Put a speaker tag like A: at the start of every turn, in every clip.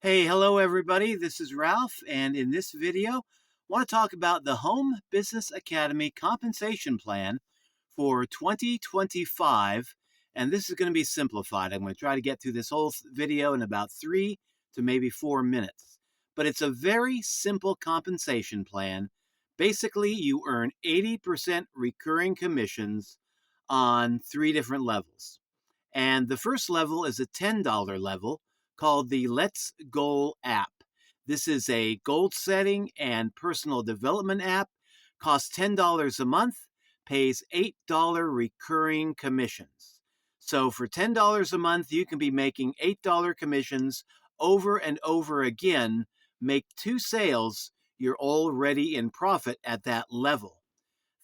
A: Hey, hello everybody. This is Ralph, and in this video, I want to talk about the Home Business Academy compensation plan for 2025, and this is going to be simplified. I'm going to try to get through this whole video in about 3 to maybe 4 minutes. But it's a very simple compensation plan. Basically, you earn 80% recurring commissions on 3 different levels. And the first level is a $10 level called the Let's Goal app. This is a goal setting and personal development app, costs $10 a month, pays $8 recurring commissions. So for $10 a month, you can be making $8 commissions over and over again. Make 2 sales, you're already in profit at that level.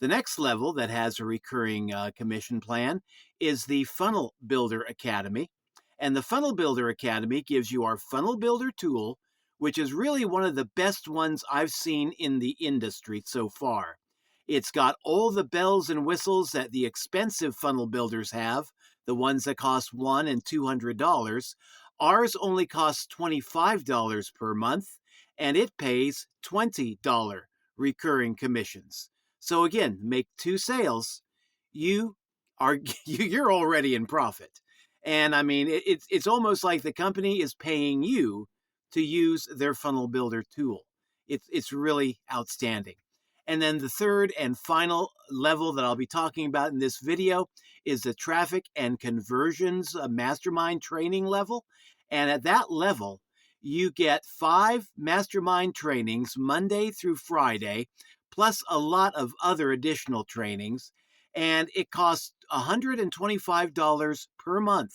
A: The next level that has a recurring commission plan is the Funnel Builder Academy. And the Funnel Builder Academy gives you our Funnel Builder tool, which is really one of the best ones I've seen in the industry so far. It's got all the bells and whistles that the expensive funnel builders have, the ones that cost $100 and $200. Ours only costs $25 per month, and it pays $20 recurring commissions. So again, make 2 sales, you are you're already in profit. And I mean, it's almost like the company is paying you to use their funnel builder tool. It's really outstanding. And then the third and final level that I'll be talking about in this video is the traffic and conversions mastermind training level. And at that level, you get 5 mastermind trainings Monday through Friday, plus a lot of other additional trainings. And it costs $125 per month.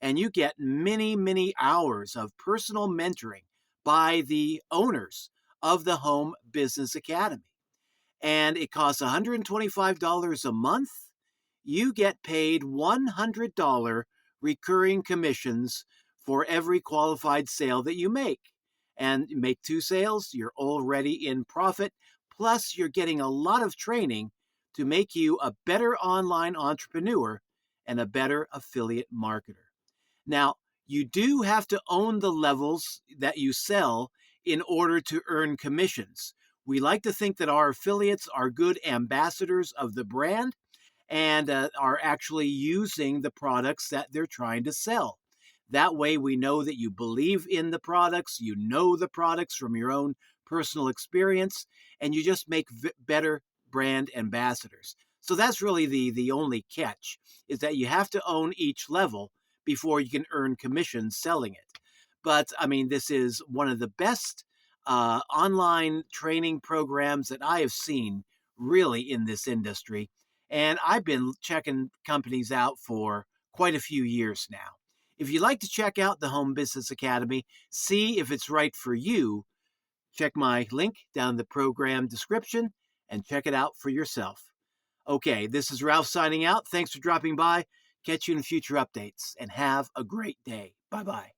A: And you get many, many hours of personal mentoring by the owners of the Home Business Academy. And it costs $125 a month. You get paid $100 recurring commissions for every qualified sale that you make. And you make 2 sales, you're already in profit. Plus, you're getting a lot of training to make you a better online entrepreneur and a better affiliate marketer. Now, you do have to own the levels that you sell in order to earn commissions. We like to think that our affiliates are good ambassadors of the brand and are actually using the products that they're trying to sell. That way, we know that you believe in the products, you know the products from your own personal experience, and you just make better brand ambassadors. So that's really the only catch, is that you have to own each level before you can earn commissions selling it. But I mean, this is one of the best online training programs that I have seen really in this industry. And I've been checking companies out for quite a few years now. If you'd like to check out the Home Business Academy, see if it's right for you, check my link down in the program description and check it out for yourself. Okay, this is Ralph signing out. Thanks for dropping by. Catch you in future updates and have a great day. Bye-bye.